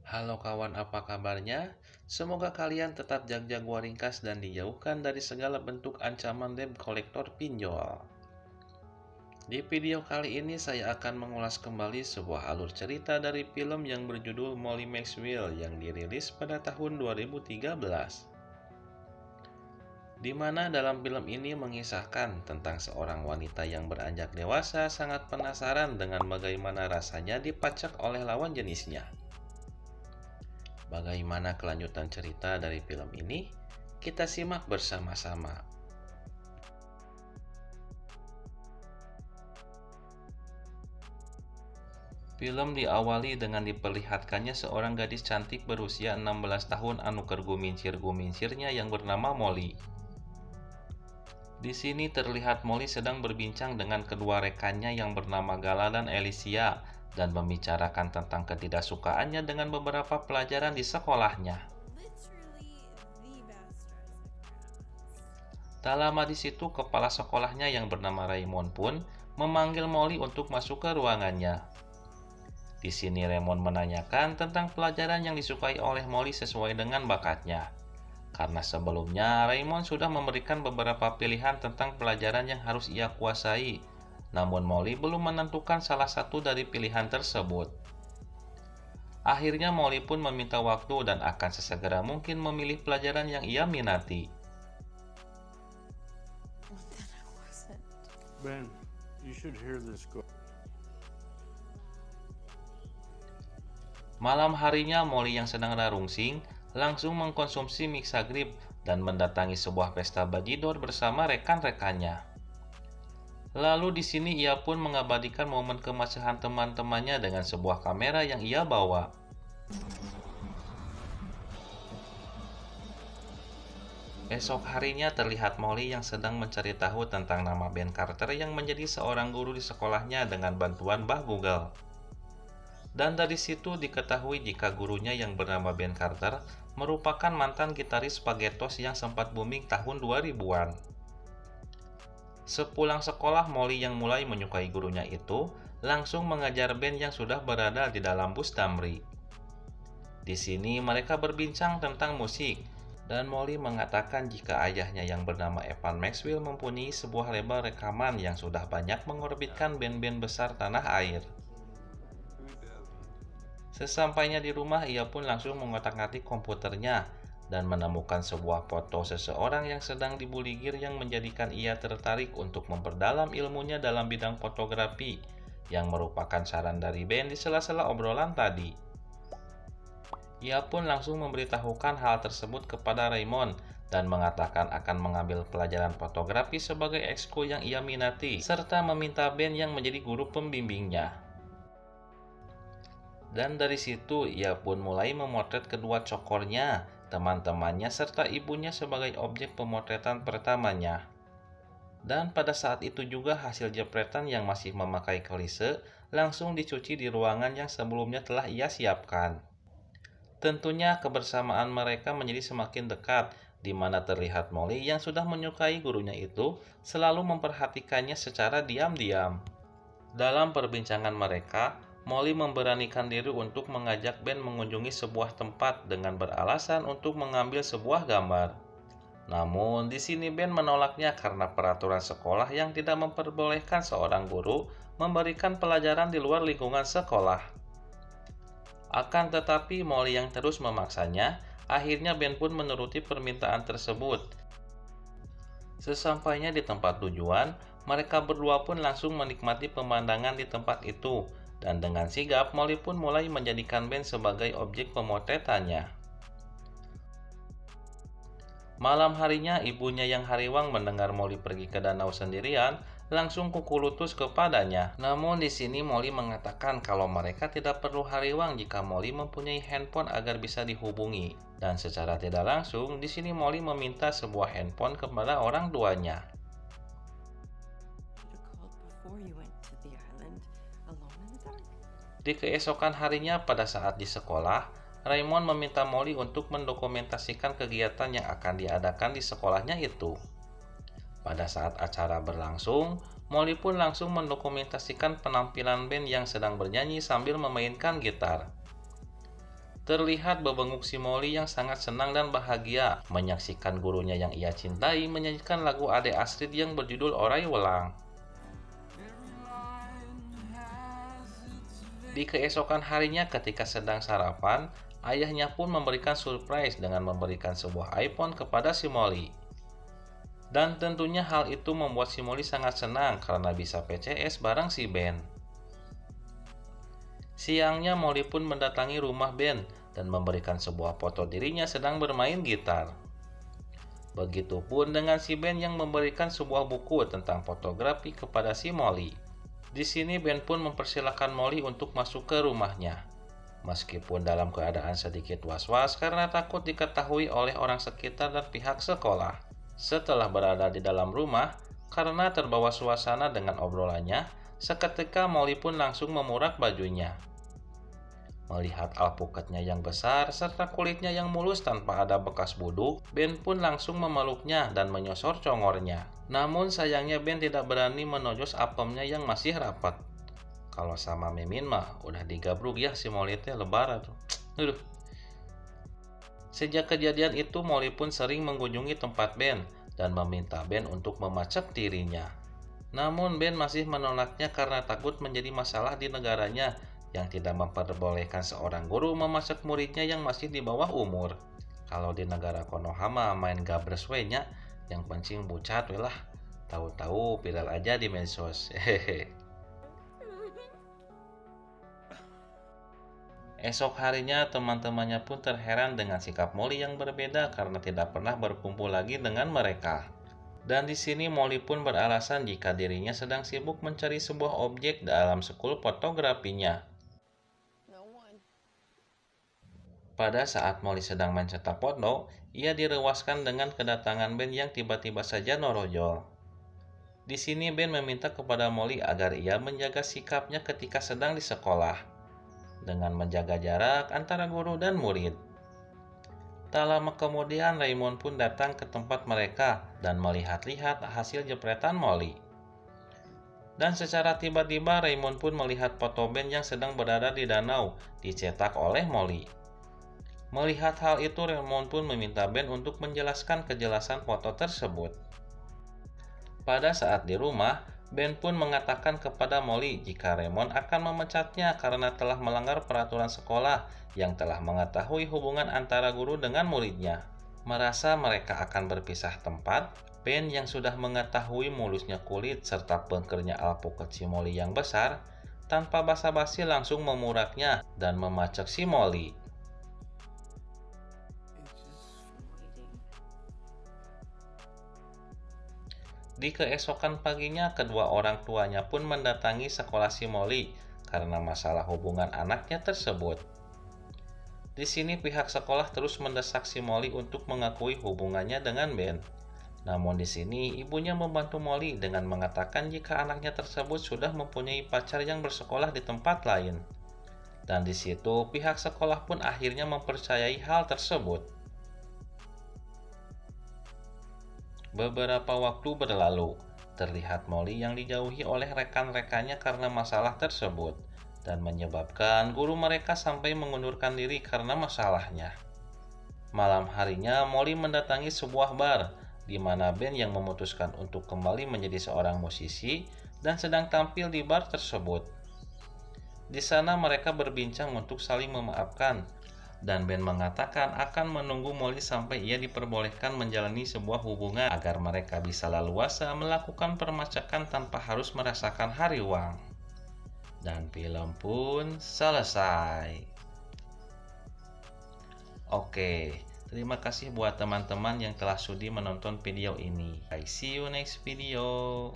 Halo kawan, apa kabarnya? Semoga kalian tetap jaga ringkas dan dijauhkan dari segala bentuk ancaman debt kolektor pinjol. Di video kali ini saya akan mengulas kembali sebuah alur cerita dari film yang berjudul Molly Maxwell yang dirilis pada tahun 2013. Di mana dalam film ini mengisahkan tentang seorang wanita yang beranjak dewasa sangat penasaran dengan bagaimana rasanya dipacak oleh lawan jenisnya. Bagaimana kelanjutan cerita dari film ini? Kita simak bersama-sama. Film diawali dengan diperlihatkannya seorang gadis cantik berusia 16 tahun anu kergumincir-gumincirnya yang bernama Molly. Di sini terlihat Molly sedang berbincang dengan kedua rekannya yang bernama Gala dan Alicia dan membicarakan tentang ketidaksukaannya dengan beberapa pelajaran di sekolahnya. Tak lama di situ, kepala sekolahnya yang bernama Raymond pun memanggil Molly untuk masuk ke ruangannya. Di sini Raymond menanyakan tentang pelajaran yang disukai oleh Molly sesuai dengan bakatnya. Karena sebelumnya Raymond sudah memberikan beberapa pilihan tentang pelajaran yang harus ia kuasai, namun Molly belum menentukan salah satu dari pilihan tersebut. Akhirnya Molly pun meminta waktu dan akan sesegera mungkin memilih pelajaran yang ia minati. Ben, you should hear this go. Malam harinya Molly yang sedang larungsing langsung mengkonsumsi Mixagrip dan mendatangi sebuah pesta bajidor bersama rekan-rekannya. Lalu di sini ia pun mengabadikan momen kemesraan teman-temannya dengan sebuah kamera yang ia bawa. Esok harinya terlihat Molly yang sedang mencari tahu tentang nama Ben Carter yang menjadi seorang guru di sekolahnya dengan bantuan Mbah Google. Dan dari situ diketahui jika gurunya yang bernama Ben Carter merupakan mantan gitaris Spaghettos yang sempat booming tahun 2000-an. Sepulang sekolah, Molly yang mulai menyukai gurunya itu langsung mengajar Ben yang sudah berada di dalam bus Damri. Di sini mereka berbincang tentang musik, dan Molly mengatakan jika ayahnya yang bernama Evan Maxwell mempunyai sebuah label rekaman yang sudah banyak mengorbitkan band-band besar tanah air. Sesampainya di rumah, ia pun langsung mengotak-atik komputernya dan menemukan sebuah foto seseorang yang sedang dibuligir yang menjadikan ia tertarik untuk memperdalam ilmunya dalam bidang fotografi, yang merupakan saran dari Ben di sela-sela obrolan tadi. Ia pun langsung memberitahukan hal tersebut kepada Raymond dan mengatakan akan mengambil pelajaran fotografi sebagai ekskul yang ia minati, serta meminta Ben yang menjadi guru pembimbingnya. Dan dari situ ia pun mulai memotret kedua cokornya, teman-temannya, serta ibunya sebagai objek pemotretan pertamanya. Dan pada saat itu juga hasil jepretan yang masih memakai klise langsung dicuci di ruangan yang sebelumnya telah ia siapkan. Tentunya kebersamaan mereka menjadi semakin dekat, di mana terlihat Molly yang sudah menyukai gurunya itu selalu memperhatikannya secara diam-diam. Dalam perbincangan mereka, Molly memberanikan diri untuk mengajak Ben mengunjungi sebuah tempat dengan beralasan untuk mengambil sebuah gambar. Namun di sini Ben menolaknya karena peraturan sekolah yang tidak memperbolehkan seorang guru memberikan pelajaran di luar lingkungan sekolah. Akan tetapi Molly yang terus memaksanya, akhirnya Ben pun menuruti permintaan tersebut. Sesampainya di tempat tujuan, mereka berdua pun langsung menikmati pemandangan di tempat itu, dan dengan sigap Molly pun mulai menjadikan Ben sebagai objek pemotretannya. Malam harinya ibunya yang hariwang mendengar Molly pergi ke danau sendirian, langsung kuku lutus kepadanya. Namun di sini Molly mengatakan kalau mereka tidak perlu hariwang jika Molly mempunyai handphone agar bisa dihubungi. Dan secara tidak langsung di sini Molly meminta sebuah handphone kepada orang tuanya. Di keesokan harinya pada saat di sekolah, Raymond meminta Molly untuk mendokumentasikan kegiatan yang akan diadakan di sekolahnya itu. Pada saat acara berlangsung, Molly pun langsung mendokumentasikan penampilan band yang sedang bernyanyi sambil memainkan gitar. Terlihat bebenguk si Molly yang sangat senang dan bahagia menyaksikan gurunya yang ia cintai menyanyikan lagu Ade Astrid yang berjudul Orai Welang. Di keesokan harinya ketika sedang sarapan, ayahnya pun memberikan surprise dengan memberikan sebuah iPhone kepada si Molly. Dan tentunya hal itu membuat si Molly sangat senang karena bisa PCS bareng si Ben. Siangnya Molly pun mendatangi rumah Ben dan memberikan sebuah foto dirinya sedang bermain gitar. Begitupun dengan si Ben yang memberikan sebuah buku tentang fotografi kepada si Molly. Di sini Ben pun mempersilahkan Molly untuk masuk ke rumahnya. Meskipun dalam keadaan sedikit was-was karena takut diketahui oleh orang sekitar dan pihak sekolah. Setelah berada di dalam rumah, karena terbawa suasana dengan obrolannya, seketika Molly pun langsung memurak bajunya. Melihat alpukatnya yang besar serta kulitnya yang mulus tanpa ada bekas buduk, Ben pun langsung memeluknya dan menyosor congornya. Namun sayangnya Ben tidak berani menojos apemnya yang masih rapat. Kalau sama Mimin mah udah digabruk ya si Molly teh lebar tuh. Aduh. Sejak kejadian itu Molly pun sering mengunjungi tempat Ben dan meminta Ben untuk memacak dirinya. Namun Ben masih menolaknya karena takut menjadi masalah di negaranya yang tidak memperbolehkan seorang guru memacak muridnya yang masih di bawah umur. Kalau di negara Konohama main gabres we nya, yang penting bucat we lah. Tahu-tahu viral aja di medsos. Hehehe. Esok harinya teman-temannya pun terheran dengan sikap Molly yang berbeda karena tidak pernah berkumpul lagi dengan mereka. Dan di sini Molly pun beralasan jika dirinya sedang sibuk mencari sebuah objek dalam sekul fotografinya. Pada saat Molly sedang mencetak foto, ia direwaskan dengan kedatangan Ben yang tiba-tiba saja norojol. Di sini Ben meminta kepada Molly agar ia menjaga sikapnya ketika sedang di sekolah, dengan menjaga jarak antara guru dan murid. Tak lama kemudian Raymond pun datang ke tempat mereka dan melihat-lihat hasil jepretan Molly. Dan secara tiba-tiba Raymond pun melihat foto Ben yang sedang berada di danau dicetak oleh Molly. Melihat hal itu, Raymond pun meminta Ben untuk menjelaskan kejelasan foto tersebut. Pada saat di rumah, Ben pun mengatakan kepada Molly jika Raymond akan memecatnya karena telah melanggar peraturan sekolah yang telah mengetahui hubungan antara guru dengan muridnya. Merasa mereka akan berpisah tempat, Ben yang sudah mengetahui mulusnya kulit serta pengkernya alpukat si Molly yang besar, tanpa basa-basi langsung memuraknya dan memacak si Molly. Di keesokan paginya, kedua orang tuanya pun mendatangi sekolah si Molly karena masalah hubungan anaknya tersebut. Di sini pihak sekolah terus mendesak si Molly untuk mengakui hubungannya dengan Ben. Namun di sini ibunya membantu Molly dengan mengatakan jika anaknya tersebut sudah mempunyai pacar yang bersekolah di tempat lain. Dan di situ pihak sekolah pun akhirnya mempercayai hal tersebut. Beberapa waktu berlalu, terlihat Molly yang dijauhi oleh rekan-rekannya karena masalah tersebut, dan menyebabkan guru mereka sampai mengundurkan diri karena masalahnya. Malam harinya, Molly mendatangi sebuah bar, di mana Ben yang memutuskan untuk kembali menjadi seorang musisi dan sedang tampil di bar tersebut. Di sana mereka berbincang untuk saling memaafkan, dan Ben mengatakan akan menunggu Molly sampai ia diperbolehkan menjalani sebuah hubungan agar mereka bisa leluasa melakukan permacakan tanpa harus merasakan hari uang. Dan film pun selesai. Oke, terima kasih buat teman-teman yang telah sudi menonton video ini. I see you next video.